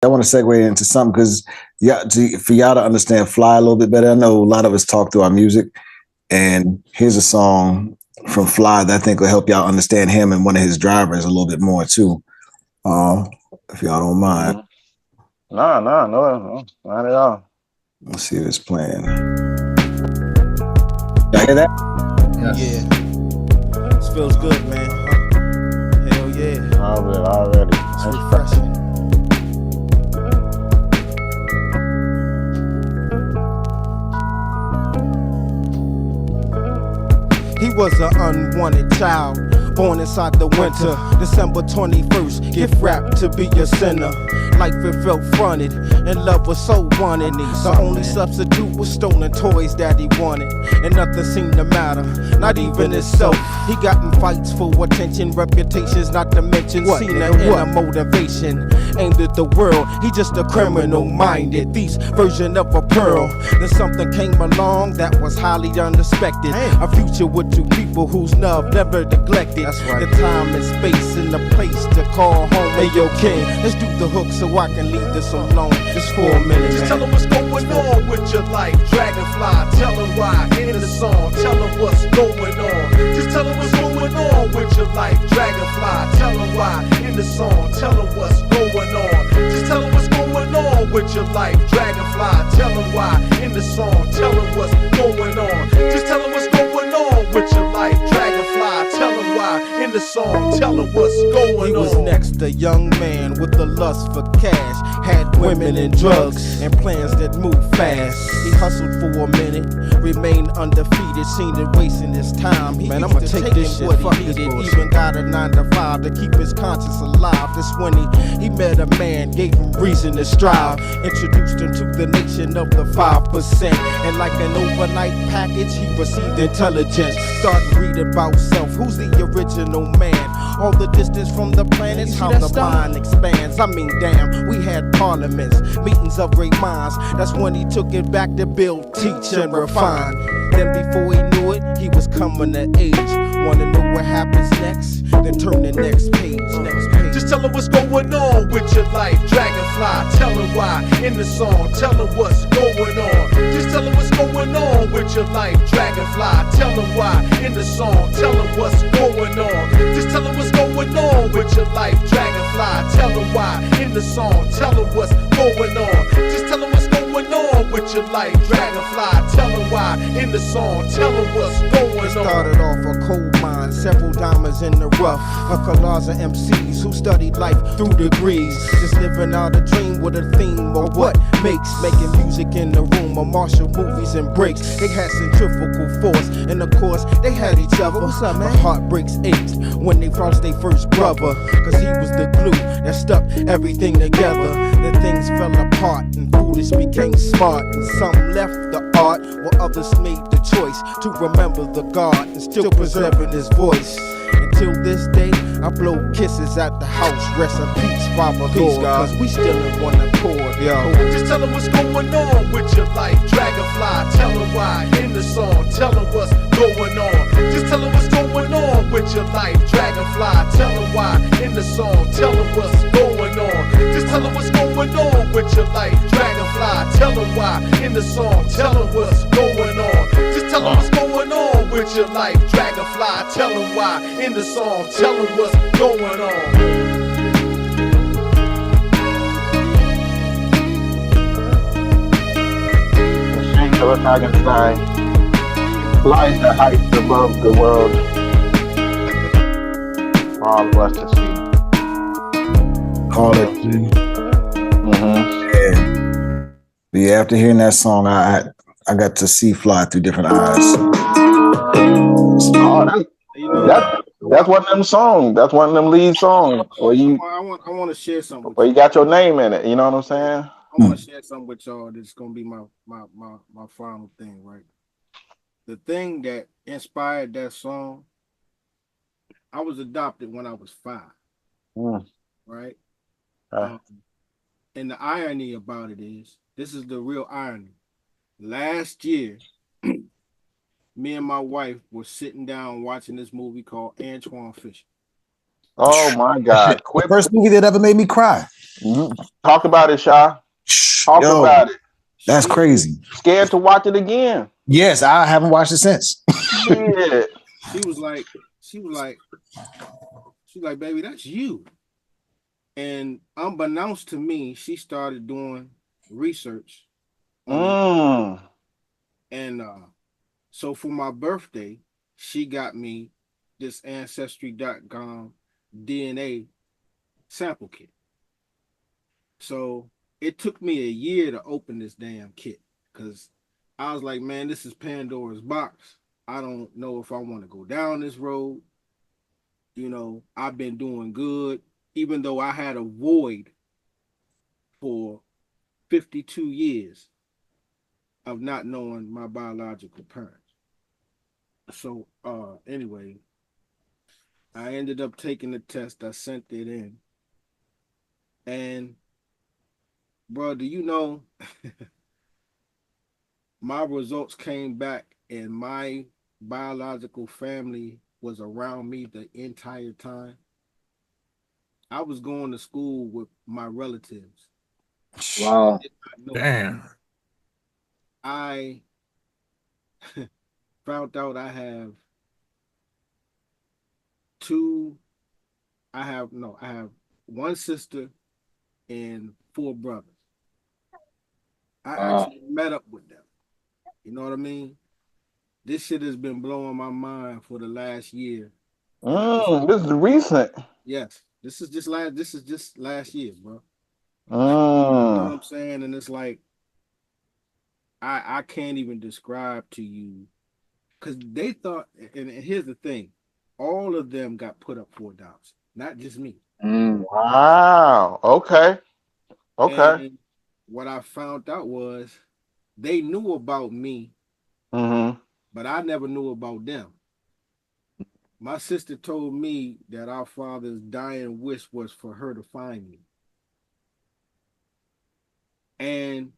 I want to segue into something because for y'all to understand Fly a little bit better. I know a lot of us talk through our music, and here's a song from Fly that I think will help y'all understand him and one of his drivers a little bit more too. Uh, if y'all don't mind. No, not at all. Let's see if it's playing. Y'all hear that? Yes. Yeah. This feels good, man. Hell yeah. Already. It's refreshing. He was an unwanted child, born inside the winter. December 21st, gift wrapped to be a sinner. Life it felt fronted, and love was so wanted. The only substitute was stolen toys that he wanted, and nothing seemed to matter, not even himself. He got in fights for attention, reputations, not to mention seen an inner motivation aimed at the world. He just a criminal-minded thief's version of a pearl. Then something came along that was highly unexpected. A future with two people whose love never neglected. The time and space and the place to call home. Hey yo, King, let's do the hook so I can leave this alone. Just for a minute, just tell them what's going on with your life. Dragonfly, tell them why in the song. Tell them what's going on. Just tell them what's going on with your life. Dragonfly, tell them why in the song. Tell them what's going on. Just tell them what's going on with your life. Dragonfly, tell them why in the song. Tell them what's going on. Just tell them what's going on with your life. Dragonfly, tell them why in the song. Tell them what's going on. He was next, a young man with the lust for cash, had women and drugs and plans that move fast. He hustled for a minute, remained undefeated, seen it wasting his time. He Man, I'ma take this shit. what Fuck he this needed, bullshit. even got a 9 to 5 to keep his conscience alive. That's when he met a man, gave him reason to strive, introduced him to the nation of the 5%. And like an overnight package, he received intelligence. Started reading about self, who's the original man? All the distance from the planets, how the mind expands. I mean, damn, we had parliaments, meetings of great minds. That's when he took it back to build, teach, and refine. Then before he knew it, he was coming to age. Wanna know what happens next? Then turn the next page. Just tell them what's going on with your life. Dragonfly, tell them why in the song. Tell them what's going on. Just tell them what's going on with your life. Dragonfly, tell them why in the song. Tell them what's going on. Just tell them what's going on with your life. Dragonfly, tell them why in the song. Tell them what's going on. Just tell them what's going on with your life. Dragonfly, tell them why in the song. Tell them what's going on. Started off a coal mine, several diamonds in the rough. A collage of MCs who studied life through degrees. Just living out a dream with a theme or what makes making music in the room or martial movies and breaks. They had centrifugal force, and of course they had each other. What's up, man? But heartbreaks ached when they lost their first brother, cause he was the glue that stuck everything together. Then things fell apart and foolish became smart, and some left the art while others made the choice to remember the God and still preserving his voice. Until this day, I blow kisses at the house. Rest in peace, Father Lord, cause we still in one accord, yo. Just tell them what's going on with your life. Dragonfly, tell them why in the song. Tell them what's going on. Just tell them what's going on with your life. Dragonfly, tell them why in the song. Tell them what's going on. Just tell them what's going on with your life. Dragonfly, tell them why in the song. Tell them what's going on. Just tell them what's going on with your life. Dragonfly, tell them why in the song. Tell them what's going on. So if I can fly, flies the heights above the world for all of us to see. Call it. Yeah, after hearing that song, I got to see Fly through different eyes. Oh, that's one of them songs. That's one of them lead songs. Where you I want to share something. where you got your name in it. You know what I'm saying? I want to share something with y'all. That's gonna be my final thing, right? The thing that inspired that song. I was adopted when I was 5, right? And the irony about it is, this is the real irony. Last year, me and my wife were sitting down watching this movie called Antoine Fisher. Oh my God! The first movie that ever made me cry. Talk about it, Sha. Talk about it. That's crazy. Scared to watch it again. Yes, I haven't watched it since. Yeah. She was like, baby, that's you. And unbeknownst to me, she started doing research on it. And so for my birthday, she got me this Ancestry.com DNA sample kit. So it took me a year to open this damn kit because I was like, man, this is Pandora's box. I don't know if I want to go down this road. You know, I've been doing good, even though I had a void for 52 years of not knowing my biological parents. So anyway, I ended up taking the test. I sent it in. And bro, do you know my results came back and my biological family was around me the entire time? I was going to school with my relatives. Wow. Damn. I found out I have one sister and 4 brothers. I actually met up with them. You know what I mean? This shit has been blowing my mind for the last year. This is recent. Yes. This is just last year, bro. You know what I'm saying? And it's like I can't even describe to you, because they thought, and here's the thing, all of them got put up for adoption, not just me. Wow. Okay. And what I found out was they knew about me, but I never knew about them. My sister told me that our father's dying wish was for her to find me. And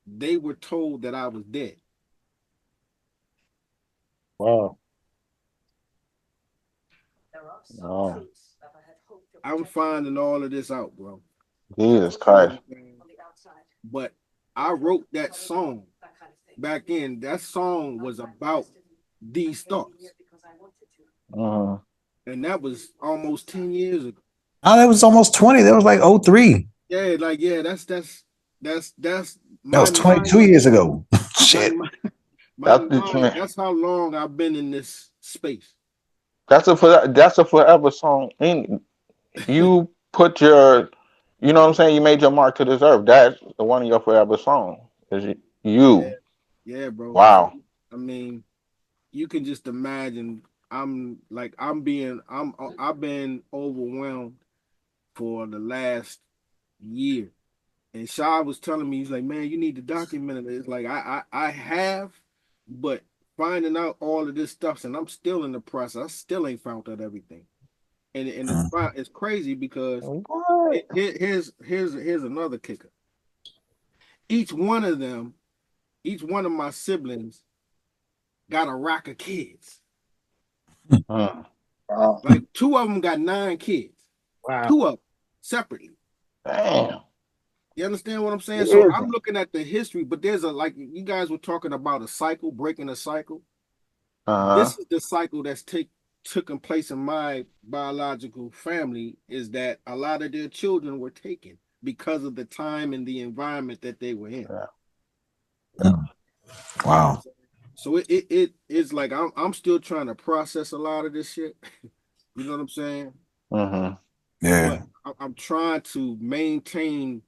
they were told that I was dead. Wow. Oh. I'm finding all of this out, bro. Jesus Christ. But I wrote that song back in. That song was about these thoughts. And that was almost 10 years ago. Oh, that was almost 20. That was like 03. Yeah, like, yeah, that's that was 22 years ago. Shit. That's how long I've been in this space. That's a forever song. You put your, you know what I'm saying? You made your mark to this earth. That's the one of your forever song. Is you. Yeah, bro. Wow. I mean, you can just imagine. I've been overwhelmed for the last year. And Shah was telling me, he's like, man, you need to document it. It's like I have, but finding out all of this stuff, and I'm still in the process. I still ain't found out everything. And it's crazy because here's another kicker. Each one of my siblings got a rack of kids. Like 2 of them got 9 kids. Wow. 2 of them separately. Damn. You understand what I'm saying? So I'm looking at the history, but there's like you guys were talking about a cycle, breaking a cycle. This is the cycle that's taken place in my biological family, is that a lot of their children were taken because of the time and the environment that they were in. Yeah. Wow. So it's like I'm still trying to process a lot of this shit. You know what I'm saying? Yeah. But I'm trying to maintain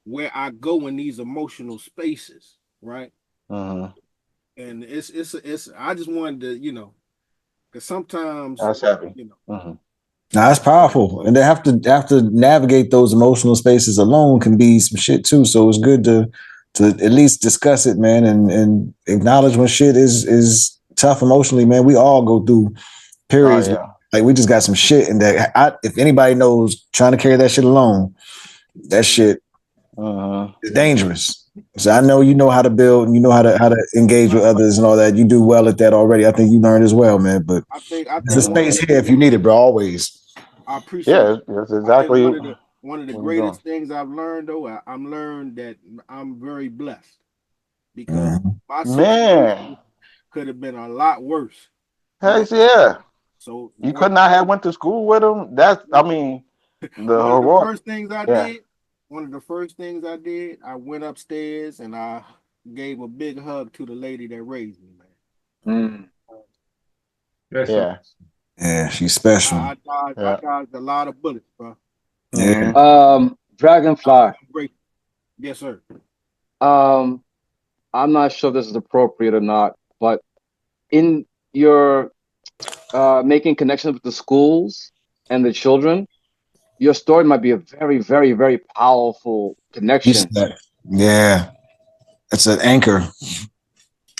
where I go in these emotional spaces, right? And it's I just wanted to, you know, because sometimes that's heavy. You know. Now that's powerful, and they have to navigate those emotional spaces alone can be some shit too. So it's good to at least discuss it, man, and acknowledge when shit is tough emotionally, man. We all go through periods. Like we just got some shit, and that if anybody knows trying to carry that shit alone, that shit is dangerous. So I know you know how to build and you know how to engage with others and all that. You do well at that already. I think you learned as well, man. But I there's a think space here if you need it, bro. Always. I appreciate Yeah, it. that's I think exactly one of the what you're doing. greatest things I've learned though, I'm learned that I'm very blessed because Mhm. my Man, situation could have been a lot worse. You know, heck yeah. so You could not have went to school with him. That's, I mean, the one of the heroic. first things I Yeah. did, I went upstairs and I gave a big hug to the lady that raised me, man. Mm. That's Yeah. Yeah, she's special. I Yeah. dodged a lot of bullets, bro. Yeah. Dragonfly. I'm great. Yes, sir. Um, I'm not sure this is appropriate or not, but in your making connections with the schools and the children, your story might be a very, very, very powerful He's connection. yeah. It's an anchor.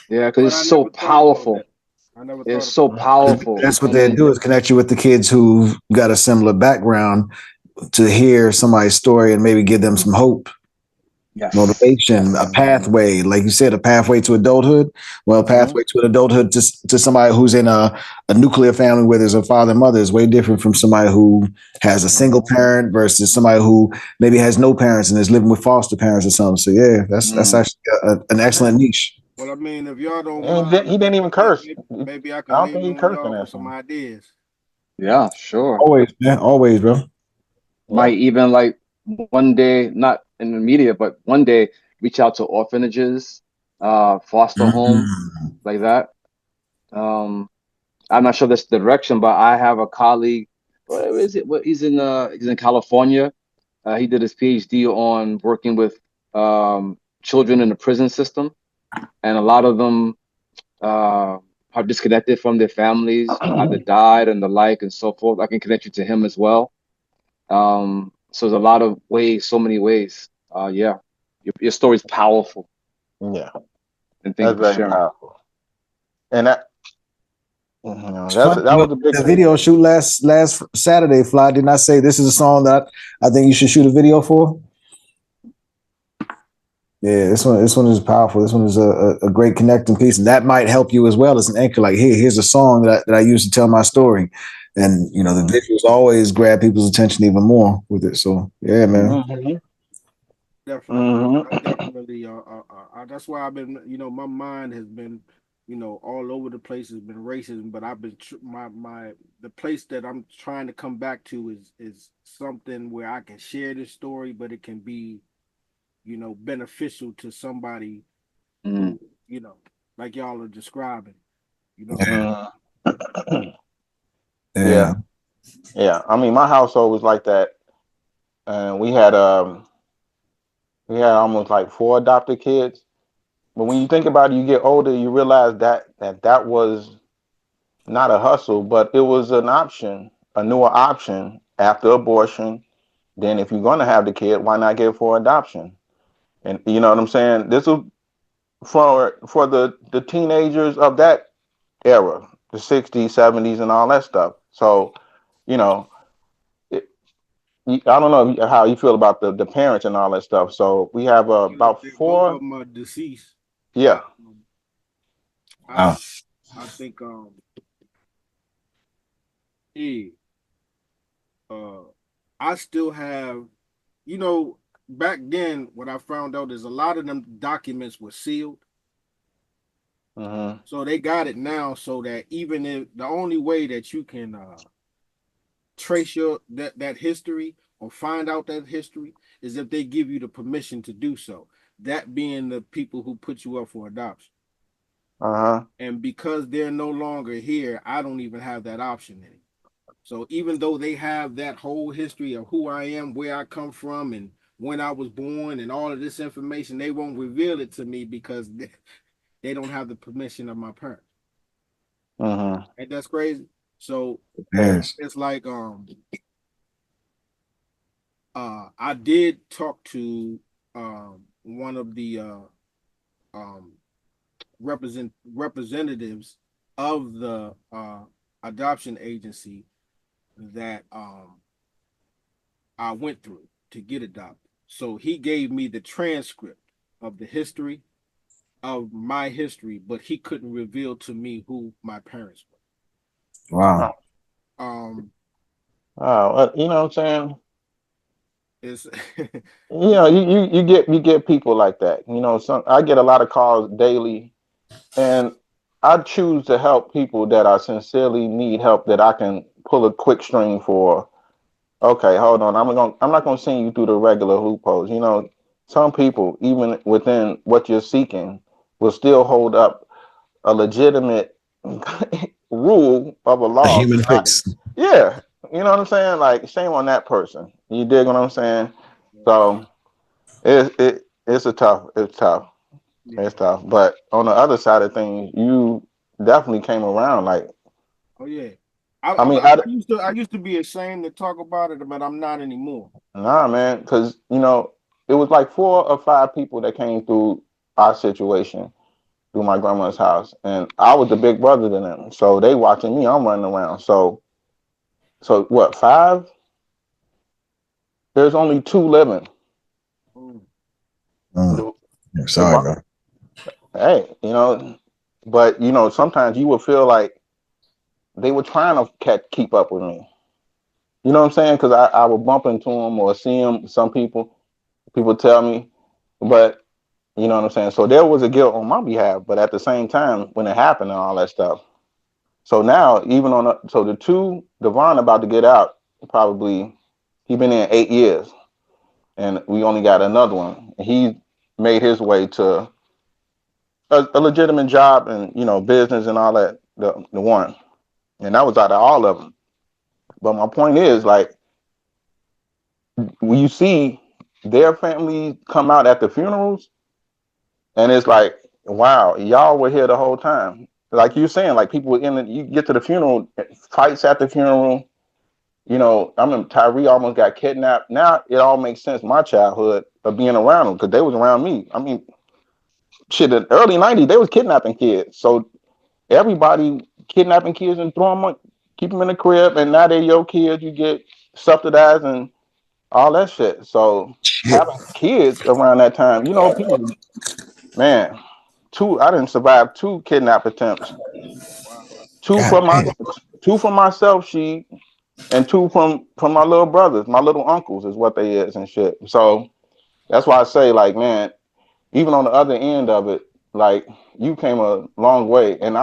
Yeah, because But it's I so never thought about powerful. that. I never It's thought so about that. powerful. That's what And they then, do is connect you with the kids who've got a similar background to hear somebody's story and maybe give them some hope, yes, motivation, a yes. pathway. Like you said, a pathway to adulthood. Well, a pathway to adulthood to somebody who's in a nuclear family where there's a father and mother is way different from somebody who has a single parent versus somebody who maybe has no parents and is living with foster parents or something. So yeah, that's Mm. actually an excellent niche. Well, I mean, if y'all don't And mind, he didn't even curse. maybe I I can don't lean think he on cursed in y'all for that some song. ideas. Yeah, sure. Always, man. Always, bro. Might even like one day, not in the media, but one day reach out to orphanages, foster homes, Mm. like that. Um, I'm not sure that's the direction, but I have a colleague. What is it? What he's in California. He did his PhD on working with children in the prison system, and a lot of them are disconnected from their families, either died and the like, and so forth. I can connect you to him as well. So there's a lot of ways, so many ways. Yeah, your story's powerful, Yeah. and thank you That's for very sharing. powerful. And It's funny, that was a big the thing. video shoot last Saturday. Fly didn't I say this is a song that I think you should shoot a video for? Yeah, this one is powerful. This one is a great connecting piece, and that might help you as well as an anchor. Like, here's a song that I use to tell my story, and the visuals always grab people's attention even more with it. So yeah, man. Definitely, I definitely. That's why I've been. My mind has been, all over the place. Has been racing, but I've been the place that I'm trying to come back to is something where I can share this story, but it can be, beneficial to somebody Mm. who, like y'all are describing. Yeah, Yeah. yeah. Yeah. I mean, my household was like that. And we had almost like 4 adopted kids. But when you think about it, you get older, you realize that was not a hustle, but it was an option, a newer option after abortion. Then if you're gonna have the kid, why not get it for adoption? And you know what I'm saying? This was for the teenagers of that era, the 60s, 70s, and all that stuff. So, you know, I don't know how you feel about the parents and all that stuff. So we have about Both of 4. them are deceased. Yeah. I Wow. I think yeah, uh I still have, back then what I found out is a lot of them documents were sealed. Mm-hmm. So they got it now so that even if the only way that you can trace that history or find out that history is if they give you the permission to do so. That being the people who put you up for adoption. Uh-huh. And because they're no longer here, I don't even have that option anymore. So even though they have that whole history of who I am, where I come from, and when I was born, and all of this information, they won't reveal it to me because they don't have the permission of my parents. Mm-hmm. And that's crazy. So Yeah. Yes. it's like I did talk to one of the um representatives of the adoption agency that I went through to get adopted. So he gave me the transcript of the history of my history, but he couldn't reveal to me who my parents Wow. were. You know what I'm saying? It's You know, you get people like that. You know, I get a lot of calls daily, and I choose to help people that I sincerely need help, that I can pull a quick string for. Okay, hold on. I'm not gonna send you through the regular loopholes. You know, some people, even within what you're seeking, will still hold up a legitimate rule of a A law. human fix. Yeah, you know what I'm saying? Like, shame on that person. You dig what I'm saying? So it's tough. yeah. It's tough. But on the other side of things, you definitely came around. Like, Oh yeah. I mean, I used to be ashamed to talk about it, but I'm not anymore. nah, man, because you know, it was like 4 or 5 people that came through our situation through my grandma's house, and I was the big brother to them. So they watching me. I'm running around. So what? 5? There's only 2 living. Mm. Sorry, man. Hey, you know, but you know, sometimes you would feel like they were trying to keep up with me. You know what I'm saying? Because I would bump into them or see them. Some people tell me, but you know what I'm saying. So there was a guilt on my behalf, but at the same time, when it happened and all that stuff. So now, even so the 2 Devon about to get out, probably he been in 8 years, and we only got another one. He made his way to a legitimate job and business and all that. The one, and that was out of all of them. But my point is, like, when you see their family come out at the funerals, and it's like, wow, y'all were here the whole time. Like you're saying, like people you get to the funeral, fights at the funeral. You know, I mean, Tyree almost got kidnapped. Now it all makes sense. My childhood of being around them, because they was around me. I mean, shit, in the early '90s, they was kidnapping kids. So everybody kidnapping kids and keep them in the crib, and now they're your kids. You get subsidized and all that shit. So Shit. having kids around that time, people, man, I didn't survive 2 kidnap attempts. Two God from my, damn. 2 from myself, and 2 from my little brothers, my little uncles is what they is and shit. So that's why I say, like, man, even on the other end of it, like, you came a long way. And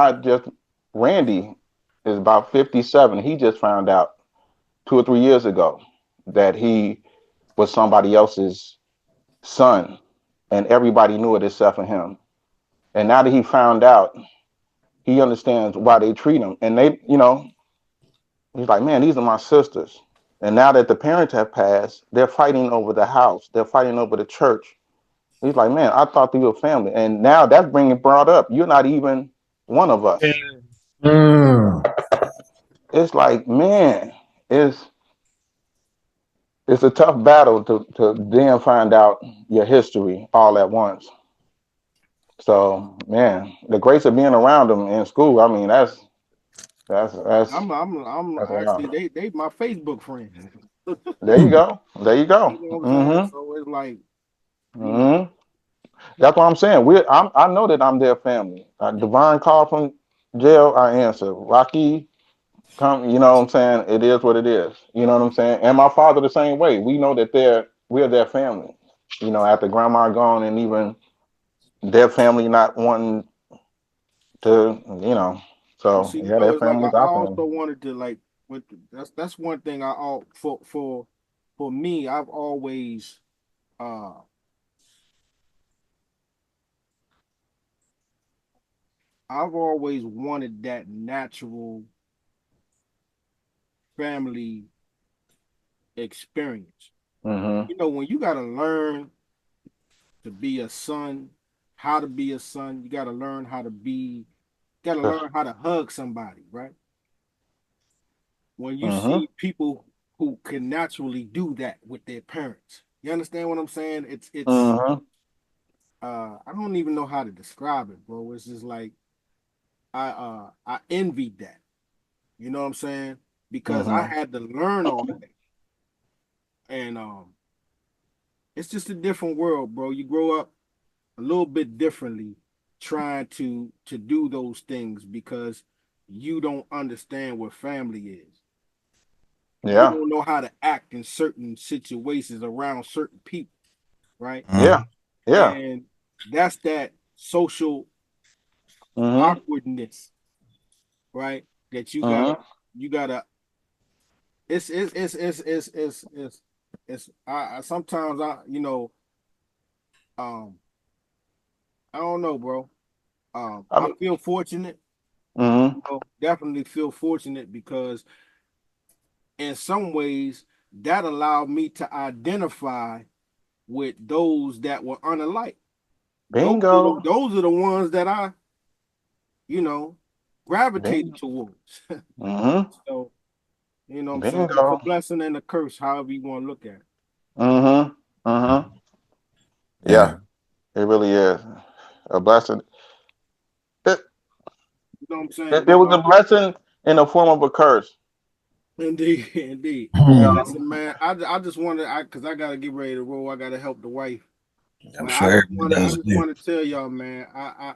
Randy is about 57. He just found out 2 or 3 years ago that he was somebody else's son, and everybody knew it except for him. And now that he found out, he understands why they treat him. And he's like, man, these are my sisters. And now that the parents have passed, they're fighting over the house. They're fighting over the church. He's like, man, I thought you were family. And now that's brought up. You're not even one of us. Mm. It's like, man, it's it's a tough battle to then find out your history all at once. So, man, the grace of being around them in school, I mean, that's I'm that's actually enough. they my Facebook friends. There you go. There you go. You know what I'm saying? Mm-hmm. So it's like, you know, Mm-hmm. That's what I'm saying. I know that I'm their family. Divine call from jail, I answer. Rocky, come. You know what I'm saying? It is what it is. You know what I'm saying? And my father the same way. We know that we're their family. You know, after grandma gone, and even their family not wanting to. you So see, yeah, so their it's like I family's our family. also wanted to like that's one thing I all for me, uh I've always wanted that natural family experience. Mm-hmm. You know, when you gotta learn to be a son, how to be a son, you gotta learn how to hug somebody, right? When you Mm-hmm. see people who can naturally do that with their parents. You understand what I'm saying? It's Mm-hmm. I don't even know how to describe it, bro. It's just like I envied that. You know what I'm saying? Because I Mm-hmm. had to learn all that. And it's just a different world, bro. You grow up a little bit differently trying to do those things because you don't understand what family is. Yeah. You don't know how to act in certain situations around certain people, right? Yeah. Yeah. And that's that social Mm-hmm. awkwardness, right? That you gotta it's I sometimes I I don't know, bro. I feel fortunate. Mm-hmm. Definitely feel fortunate because in some ways that allowed me to identify with those that were unalike. Bingo. Those are the ones that I, gravitated Bingo. towards. Mm-hmm. So, you know what I'm saying? It's a Bingo. blessing and a curse, however you want to look at it. Mm-hmm. Mm-hmm. Yeah, it really is a blessing. It, You know what I'm saying? it was a blessing in the form of a curse. Indeed, indeed. Yeah. Hey, listen, man. I just wanted, because I gotta get ready to roll. I gotta help the wife. I'm Man, sure I just want to tell y'all, man. I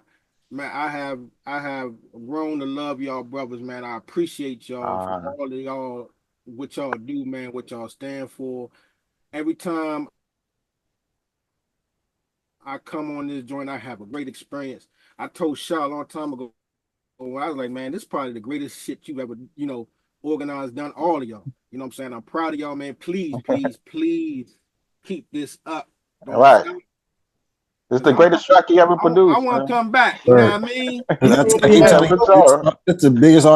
have grown to love y'all brothers, man. I appreciate y'all for all of y'all, what y'all do, man. What y'all stand for. Every time I come on this joint, I have a great experience. I told Shaw a long time ago when I was like, man, this is probably the greatest shit you've ever, organized, done. All of y'all. You know what I'm saying? I'm proud of y'all, man. Please, please, please keep this up. All Don't right. stop. It's the greatest track you ever I produced. want to come back. You know what I mean? That's Yeah, for sure. it's the biggest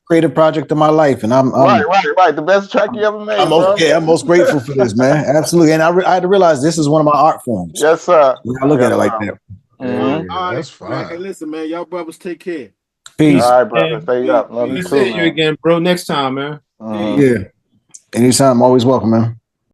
creative project of my life, and I'm right. The best track you ever made, bro. I'm most grateful for this, man. Absolutely, and I had to realize this is one of my art forms. Yes, sir. I look at it like that. Mm-hmm. All right, that's man. fine. Hey, listen, man. Y'all brothers take care. Peace. All right, brother. Stay Peace, up. Love Good you to too, see you man. again, bro. Next time, man. Mm-hmm. Yeah. Anytime, always welcome, man.